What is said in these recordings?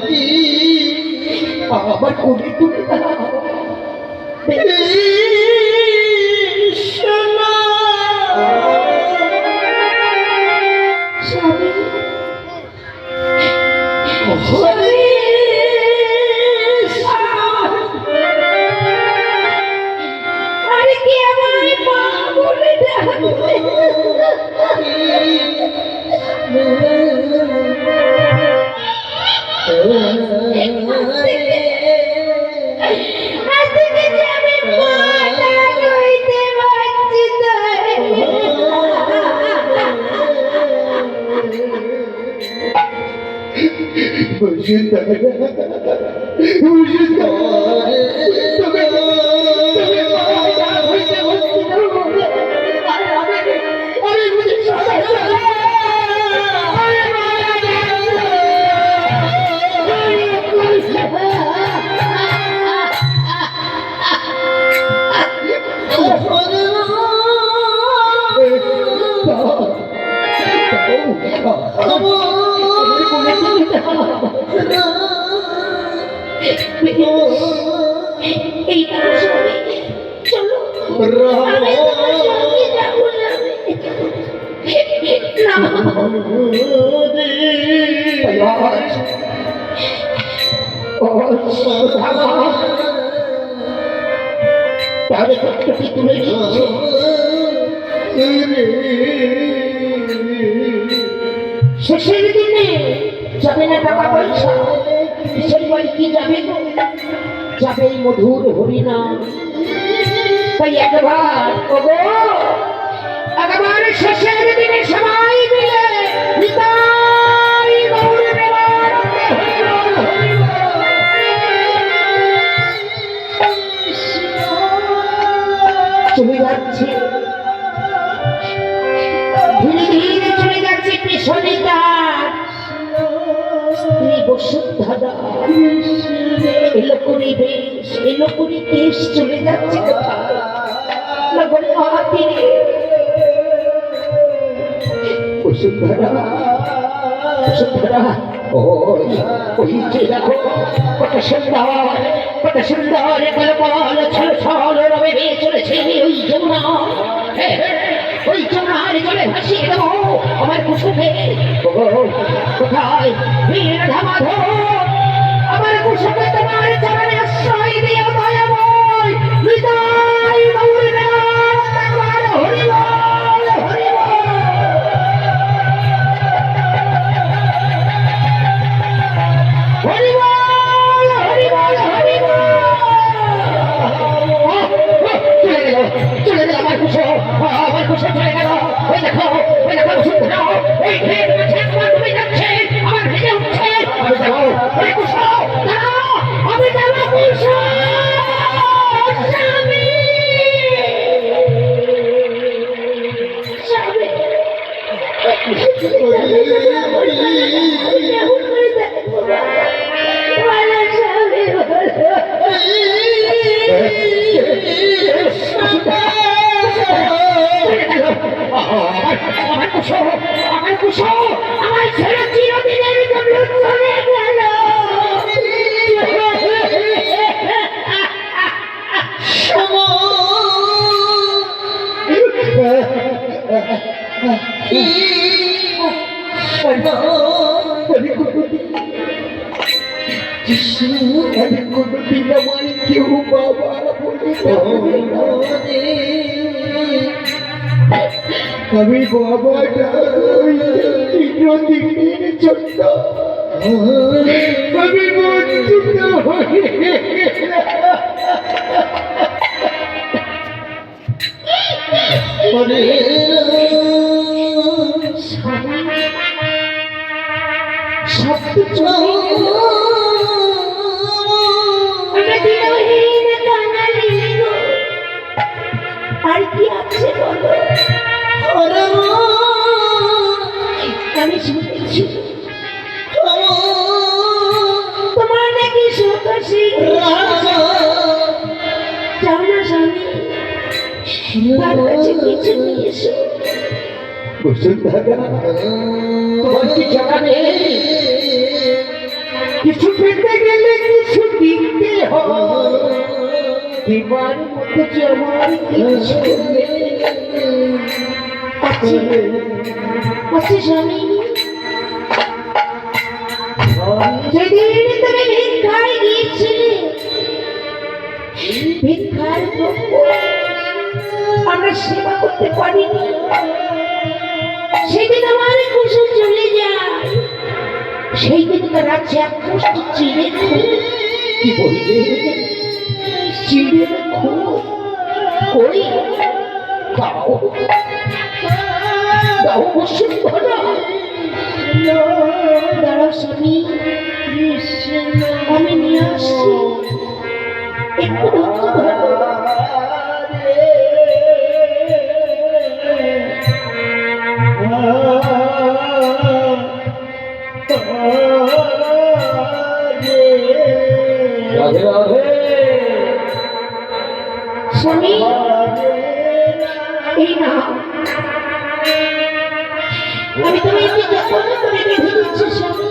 কি আমার কোলে তুলে দাও শেষের দিনে যাবে না টাকা পয়সা, কিসের বাড়ি কি যাবে? যাবে এই মধুর হরিনাম। তাই একবার একবার শেষের দিনে সবাই মিলে চলে যাচ্ছে, ধীরে ধীরে চলে যাচ্ছে পেছনে তার স্ত্রী বসুন্ধরা। এলো করে বেশ, এলো করে বেশ চলে যাচ্ছে কোথায়? বসুন্ধরা বসুন্ধরা ওই যে দেখো কত সুন্দর, কত সুন্দর বল ছল ছল রবে চলেছে ওই যমুনা। ওই যমুনার জলে ভাসিয়ে দেবো আমার কুসুমে। কোথায় রাধা মাধব আমার কুসুমে তোমার চরণে আশ্রয় দিও দয়াময়। হৃদয় গৌর নাম একবার হরি বল, হরি বল। হরি বল, হরি বল, হরি বল। চলে গেল আমার কুসুম, আমার কুসুম চলে গেল। ওই দেখো, ওই দেখো বসুন্ধরা, ওই ঢের মাঝে একবার ডুবে যাচ্ছে, আমার ভেসে উঠছে। আমি যাবো, ওই কুসুম দাঁড়াও, আমি যাবো কুসুম। আমার কুসুম, আমার কুসুম, আমার ছেলে চিরদিনের জন্য চলে গেল। কোনদিন আমার কেউ বাবা আমি বাবাটা চিরদিনের জন্য আমি বঞ্চিত হয়ে সব কিছু আর কি আছে বলো? আমি শুনেছি তোমার নাকি তার কাছে কিছু নিয়ে এসো। বসুন্ধরা, তোমার কি জানা নেই কিছু পেতে গেলে কিছু দিতে হয়, তোমার মতো যে আমার কিছু নেই। আছে আছে স্বামী, যেদিন তুমি ভিক্ষায় গিয়েছিলে, ভিক্ষার দ্রব্য আমরা সেবা করতে পারিনি, সেদিন আমার কুশল চলে যায়। সেই দিনকার আছে এক মুষ্টি চিড়ে কি বলবে, চিড়ে কই দাও দাও বসুন্ধরা। দাঁড়াও স্বামী, আমি নিয়ে আসছি, একটু ধৈর্য ধরো। স্বামী এই না, আমি তোমাকে যত্ন করে রেখে দিচ্ছি স্বামী।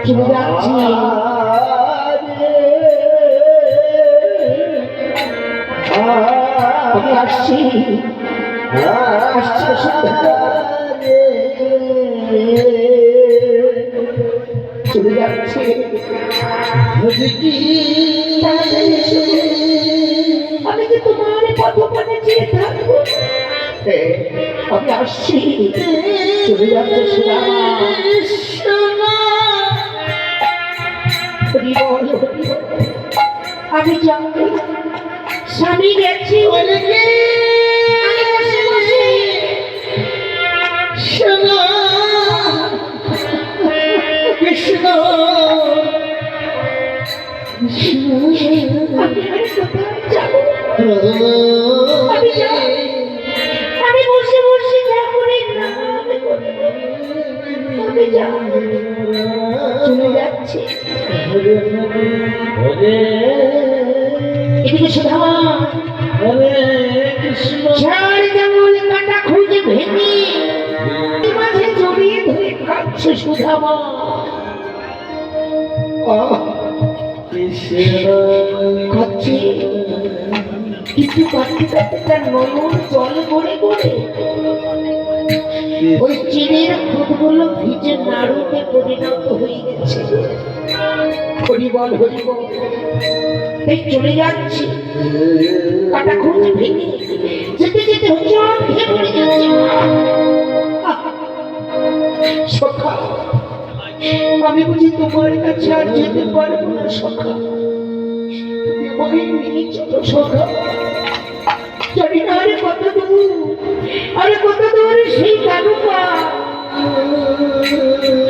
চলে যাচ্ছি, আমি আসছি আসছি চলে যাচ্ছে। আমি যে তোমার পথে চেয়ে থাকবো, আমি আসছি চলে যাচ্ছে সুদামা। আমি জানি স্বামী গেছি কৃষ্ণ আমি বসে বসে চলে যাচ্ছি। এদিকে সুধামা ঝাড় জঙ্গল কাটা খুঁজে ভেঙে মাঝে জড়িয়ে ধরে কাঁদছে সুধামা। কাঁদছে কিন্তু কাঁদতে কাঁদতে তার নয়ন জল গড়ে গড়ে ওই চিনের খুঁতগুলো ভিজে নাড়ুতে পরিণত হয়ে গেছে। হরিবল হরিবল, এই চলে যাচ্ছি কাটা খুঁজে ভেঙে যেতে যেতে জল খেয়ে পড়ে যাচ্ছে। সখা, আমি বুঝি তোমার কাছে আর যেতে পারবো না সখা, তুমি আমাকে নিয়ে চলো সখা। জানি না আরে কত দূর, আরে কত দূর সেই তালুকা।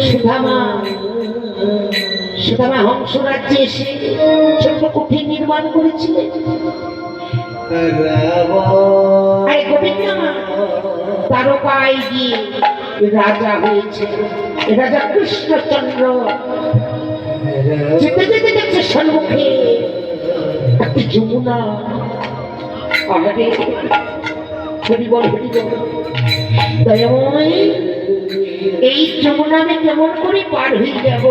সুধামা সুধামা হংস রাজ্যে এসে ছোট্ট কুঠির নির্মাণ করেছিলেন। আরে গোবিন্দমা তারকায় গিয়ে রাজা হয়েছে, রাজা কৃষ্ণচন্দ্র। যেতে যেতে দেখছে সম্মুখে একটি যমুনা। আরে হরিবল হরিবল, দয়াময় এই যমুনা আমি কেমন করে পার হয়ে যাব,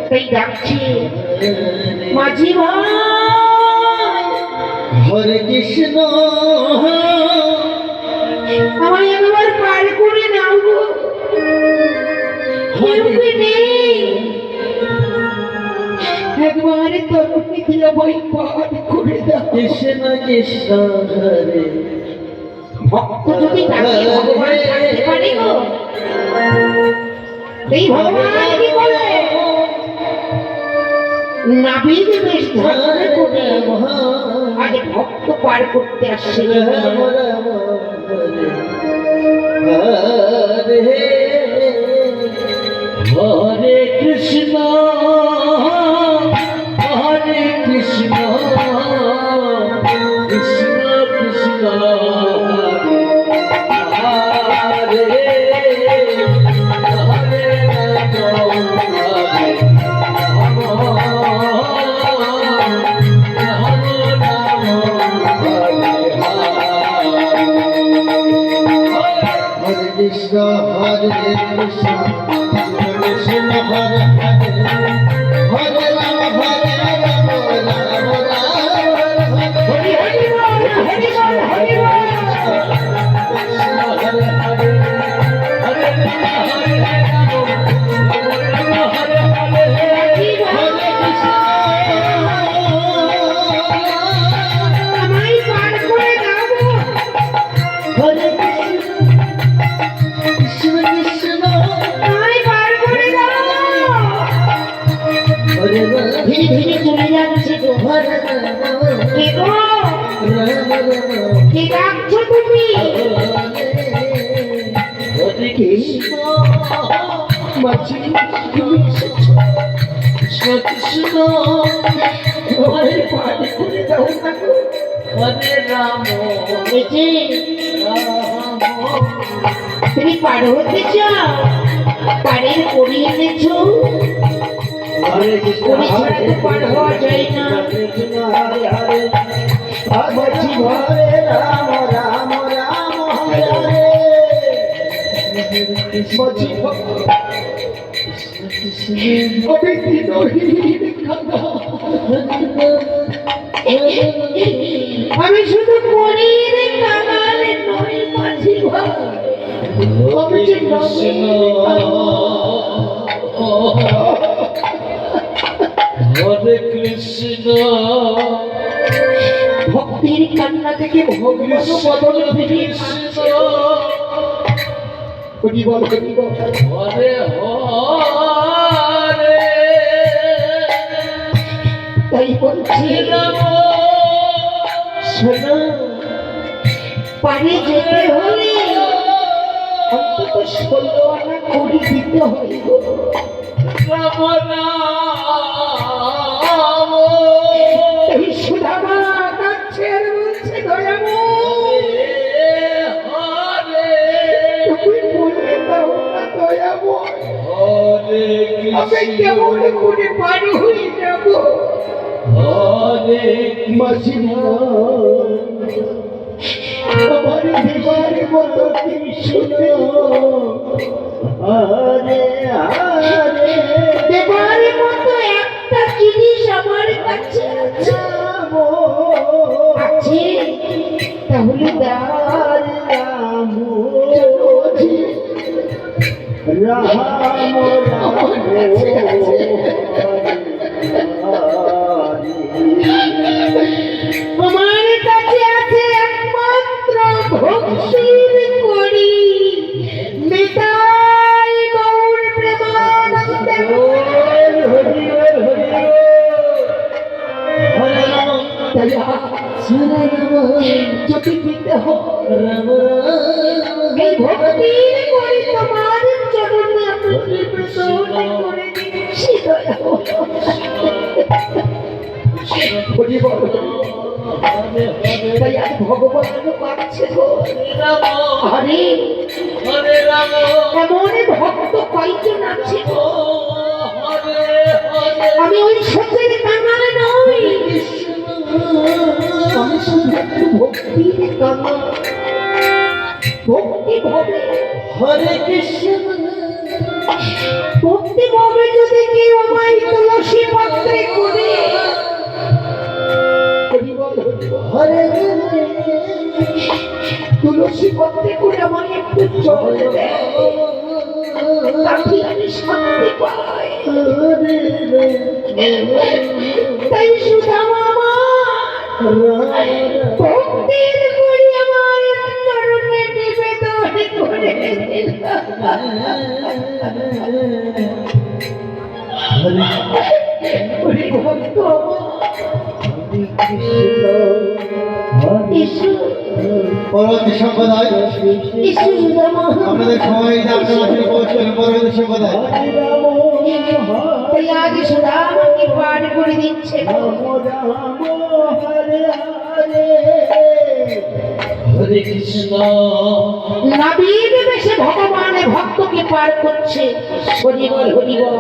তাই ডাকছি মাঝি ভাই। হরে কৃষ্ণ, আমার একবার পার করে নাও গো, একবার তরুণী দিয়ে বই পার করে দাও। কৃষ্ণ কৃষ্ণ হরে, ভক্ত যদি তাকে ভগবান থাকতে পারে গো, এই ভগবান কি বলে নাবিক বেশ ধারণ করে আজ ভক্ত পার করতে আসছে। হরে হরে কৃষ্ণ কৃষ্ণ হরে হরে রাম হরে রাম রাম রাম হরি হরি বল হরি বল হরি বল হরে হরে হরে আমায় পার করে দাও কৃষ্ণ কৃষ্ণ আমায় পার করে দাও হরে ধীরে ধীরে চলে যাচ্ছে গো হরে কে গো কে ডাকছো তুমি হরে কৃষ্ণ মাঝি তুমি এসেছো কৃষ্ণ কৃষ্ণ হরে পারে করে দাও না গো। হরে রাম এই যে তুমি পার হতে চাও পাড়ের করি এনেছো হরে কৃষ্ণ করি ছাড়া তো পার হওয়া যায় না কৃষ্ণ হরে হরে মাঝি হরে রাম রাম রাম হরে হরে মাঝি আমি শুধু করির কাঙালে নই মাঝি ভাই আমি যে হরে কৃষ্ণ ভক্তির কান্না থেকে ভগবান বদল ফিরিয়ে হরি বল হরি বল হরে হরে তাই বলছি শোনো পারে যেতে হলে অন্তত 16 আনা করি দিতে হয় গো। রাম রাম এই সুধামা কাছে আর বলছে দয়াময় হরে তুমি বলে দাও না দয়াময় হরে আমি কেমন করে পার হয়ে যাব হরে মাঝি আমার দেবার মতো কৃষ্ণ হরে হরে দেবার মতো একটা জিনিস আমার কাছে আছে আছে তাহলে দাও রাম রাম আমার কাছে আছে। আমার কাছে আছে একমাত্র ভক্তির করি নিতাই গৌর প্রেমানন্দে দয়া যদি দিতে হয় এই ভক্তির করি তোমার চরণে আমি নিবেদন করে দিচ্ছি দয়া তাই আজ ভগবান পাচ্ছে গো আরে হরে রাম এমন ভক্ত কয়জন আছে গো হরে হরে আমি ওই সত্যের কাঙাল নই আমি শুধু একটু ভক্তির কাঙাল ভক্তি ভাবে হরে কৃষ্ণ ভক্তি ভাবে যদি কেউ আমায় তুলসী পাত্রে করে হরে তুলসী পাত্রে করে আমায় একটু জল দেয় তাতে আমি শান্তি পাই তাই সুধামা আমার ভক্তির করি আমার চরণে নিবেদন করে ওরে ভক্ত ইসু পরবর্তী সম্প্রদায় ইসু সুধামা আপনাদের সময় আপনাদের পৌঁছবেন পরবর্তী সম্প্রদায় তাই আজ সুধামাকে পার করে দিচ্ছে হরে কৃষ্ণ নাবিদ বেশে ভগবান ভক্তকে পার করছে হরিবল হরিবল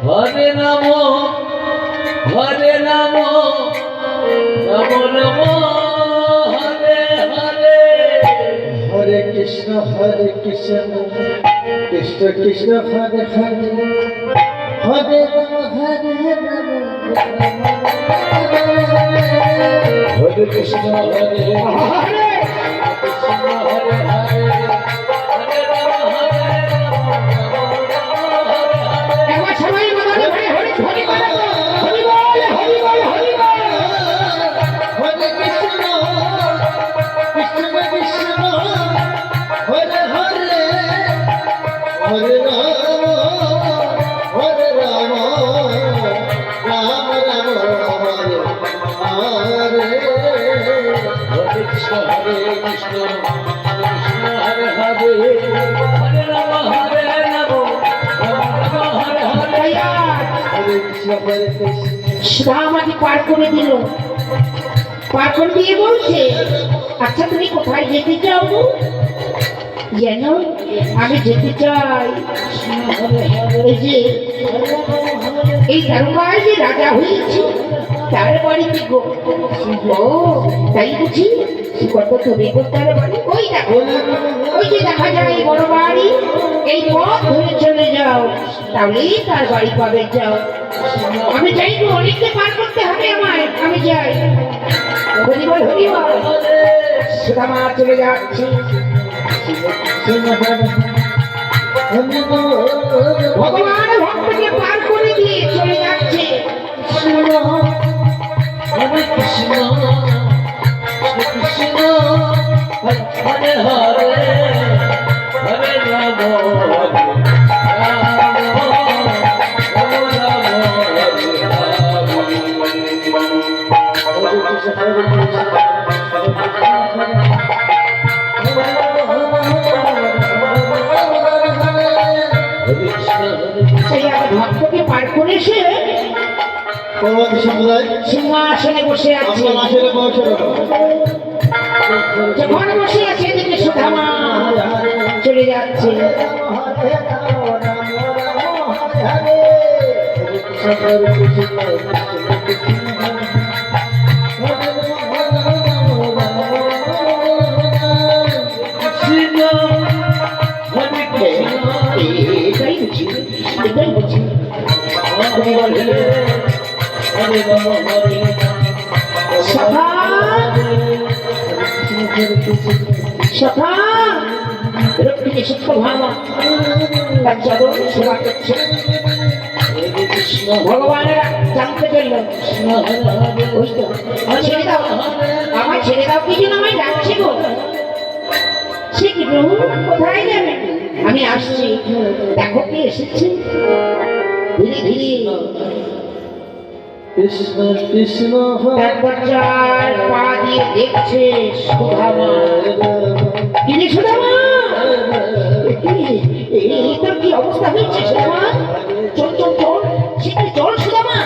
হরে রাম হরে রাম রাম রাম হরে হরে হরে কৃষ্ণ হরে কৃষ্ণ কৃষ্ণ কৃষ্ণ হরে হরে হরে রাম হরে কৃষ্ণ হরে হরে একবার সবাই বলো হরি হরি হরি বলো হরি বল হরি বল হরি বল হরে কৃষ্ণ কৃষ্ণ কৃষ্ণ হরে হরে হরে রাম হরে রাম রাম রাম হরে হরে হরে কৃষ্ণ হরে কৃষ্ণ কৃষ্ণ হরে হরে হরে রাম হরে রাম রাম রাম হরে হরে ভাইয়া হরে কৃষ্ণ হরে কৃষ্ণ সুধা আমাকে পার করে দিল পার করে দিয়ে বলছে আচ্ছা তুমি কোথায় যেতে চাও গো? যেন আমি যেতে চাই এই যে এই দারোগায় যে রাজা হয়েছে তার বাড়িতে গো ও তাই বুঝি কত তুমি গো তার বাড়ি ওই দেখো ওই যে দেখা যায় বড় বাড়ি এই পথ ধরে চলে যাও তাহলেই তার বাড়ি পাবে যাও আমি যাই গো অনেককে পার করতে হবে আমায় আমি যাই হরিবল হরিবল সুদামা চলে যাচ্ছি ভগবান ভক্তকে পার করে দিয়ে চলে যাচ্ছে হরে কৃষ্ণ কৃষ্ণ হরে হরে হরে রাম সেই আগে ভক্তকে পার করে এসে সিংহাসনে বসে আছে যখন বসে আছে এদিকে সুধামা চলে যাচ্ছে এটাই বুঝি এটাই বুঝি সখা সখা রক্ষিণী সত্য ভামা তার চরণ সেবা করছে ভগবানের জানতে চলল ছেড়ে দাও আমার ছেড়ে দাও কি যেন আমায় ডাকছে গো সে কি প্রভু কোথায় যাবে আমি আসছি দেখো কে এসেছে ধীরে ধীরে কৃষ্ণ কৃষ্ণ তার দরজার পা দিয়ে দেখছে সুধামা কিরে সুধামা এই তোর কি অবস্থা হয়েছে সুধামা চল চল চল শীঘ্র চল সুধামা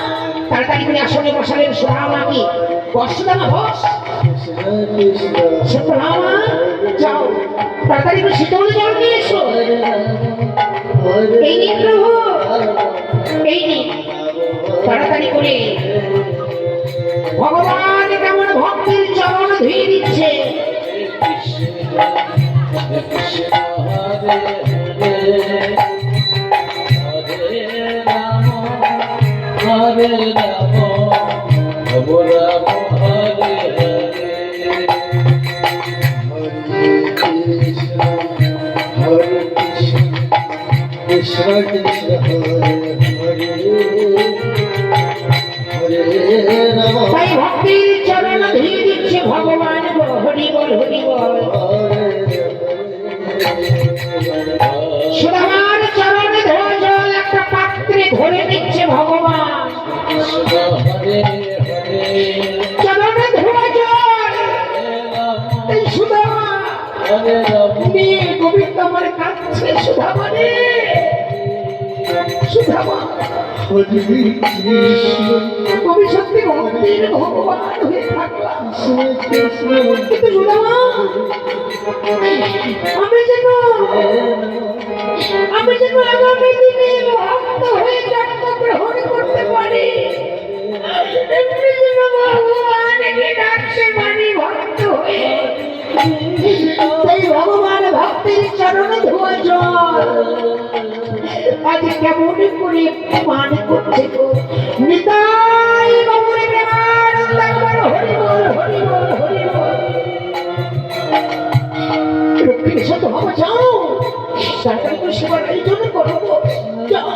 তাড়াতাড়ি করে আসনে বসালেন সুধামাকে বস সুধামা বস সুধামা যাও তাড়াতাড়ি করে শীতল জল নিয়ে এসো এই নিন প্রভু এই নিন তাড়াতাড়ি করে ভগবান কেমন ভক্তির চরণ ধুয়ে দিচ্ছে হরে রাম রাম হরে হরে কৃষ্ণ কৃষ্ণ হরে হরে রাম তাই ভক্তির চরণ ধুয়ে দিচ্ছে ভগবান হরি বল হরি বল সুদামার চরণে ধোয়া জল একটা পাত্রে ধরে নিচ্ছে ভগবান চরণে ধোয়া জল এই সুদামা মেয়ে গোবিন্দ আমার কাছে সুদামা রে সুদামা আমি সত্যি ভক্তির ভগবান হয়ে থাকলাম কিন্তু সুদামা আমি যেন আগামী দিনে ভক্ত হয়ে জন্ম গ্রহণ করতে পারি এমনি যেন ভগবানকে ডাকতে পারি ভক্ত হয়ে তাই ভগবান ভক্ত কেমন করে মান করছে গো নিতাই বাবুরে প্রেমানন্দ একবার হরি বল হরি বল হরি বল রক্ষী সত বাবা যাও তাড়াতাড়ি করে সেবার আয়োজন করো গো যাও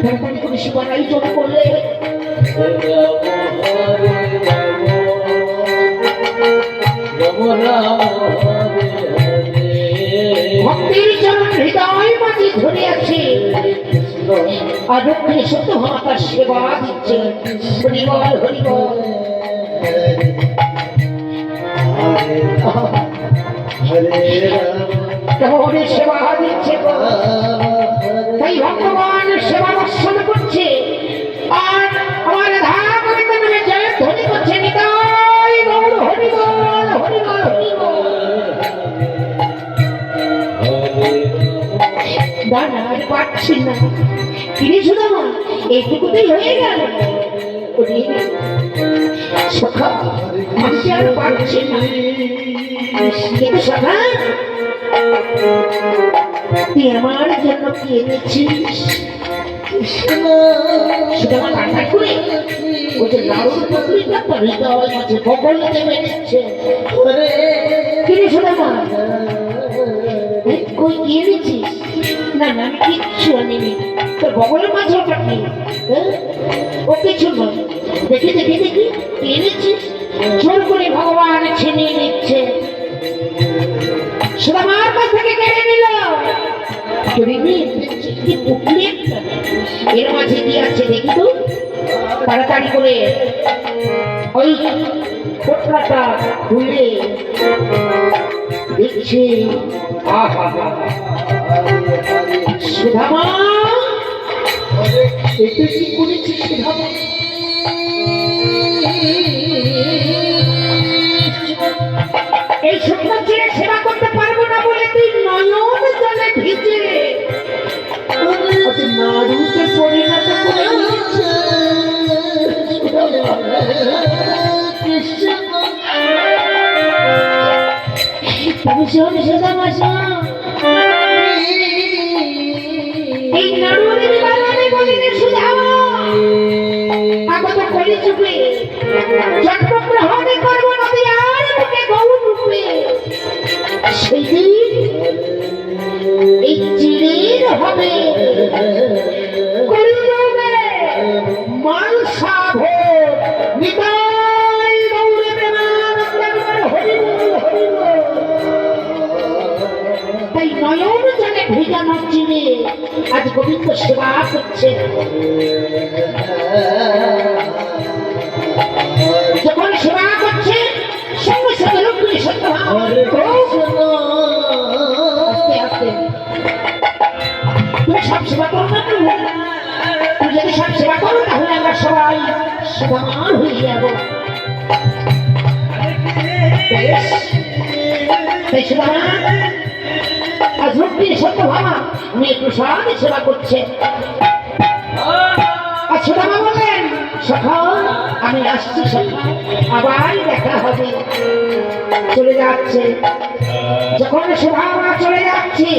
তাড়াতাড়ি করে সেবার আয়োজন করলে ভক্তির চরণ হৃদয় মাঝে ধরে আছে আর রক্ষী সত বাবা তার সেবা দিচ্ছে হরি বল হরি বল কেমন সেবা দিচ্ছে গো তাই ভগবান সেবা দর্শন করছে আর আমার রাধা গোবিন্দ নামে জয় ধ্বনি করছে নিতাই গৌর হরি বল হরি বল হরি বল দাঁড়া আর পাচ্ছি না কিনে শুধামা এইটুকুতেই হয়ে গেল সখা আমি আর পাচ্ছি না কিন্তু সখা তুই আমার জন্য কি এনেছিস সুদামা তাড়াতাড়ি করে ওই যে লাড়ুর টুকরিটা তার হৃদয় মাঝে বগলতে মেরেছে কিনে সুদামা কই কি এনেছিস না না আমি কিচ্ছু আনিনি তোর বগলের মাঝে ওটা কি ও কিছু নয় দেখি দেখি দেখি কি এনেছিস জোর করে ভগবান ছিনিয়ে নিচ্ছে সুদামার কাছ থেকে কেড়ে নিল এর মাঝে কি আছে দেখি তো তাড়াতাড়ি করে ওই কোটলাটা খুলে দেখছে সুদামা এটা কি করেছে সুদামা এই শুকনো ছেড়ে সেবা করতে পারবো না বলে তুই নয়ন জলে ভিজে নাড়ুতে পরিণত করে তুমি শোন সুদামা এই নাড়ুরে বিবাদে বলিনি সুদামা আগত কলি চুপে জন্মগ্রহণে করবো নদী আর মুখে গৌর রূপে সেদিন এই চিড়ের হবে করিবে মানসা ভোগ নিতাই গৌরে প্রেমানন্দ হরি বল হরি বল তাই নয়ন জলে ভেজানো চিড়ে আজ গোবিন্দ সেবা করছে যখন সেবা করছে সঙ্গে সঙ্গে রক্ষী সত্য আস্তে আস্তে তুমি সব সেবা করো না তুমি যদি সব সেবা করো তাহলে আমরা সবাই সেবামান হয়ে যাব তাই সেবামান আজ রক্ষী সত্য ভামা মেয়ে প্রসাদ সেবা করছে আর সুদামা বললেন সখা আমি আসছি সখা আবার দেখা হবে চলে যাচ্ছে যখন সুদামা চলে যাচ্ছে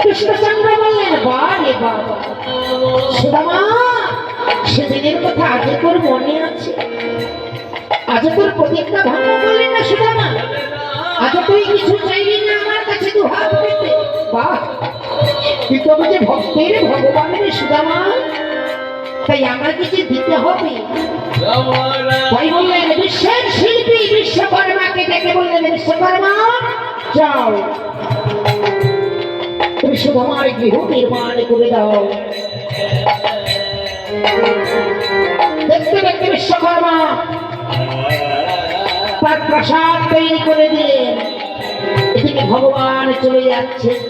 কৃষ্ণচন্দ্র বললেন বারে বাবা সুদামা সেদিনের কথা আজও তোর মনে আছে আজও তোর প্রতিজ্ঞা ভঙ্গ করলেন না সুদামা আজও তুই কিছু চাইলি না আমার কাছে দু হাত পেতে বাহ কিন্তু আমি যে ভক্তের ভগবানের সুদামা তাই আমার কিছু দিতে হবে তাই বললেন বিশ্বের শিল্পী বিশ্বকর্মাকে ডেকে বললেন বিশ্বকর্মা যাও তুমি সুদামার গৃহ নির্মাণ করে দাও দেখতে দেখতে বিশ্বকর্মা তার প্রাসাদ তৈরি করে দিলেন এদিকে ভগবান চলে যাচ্ছে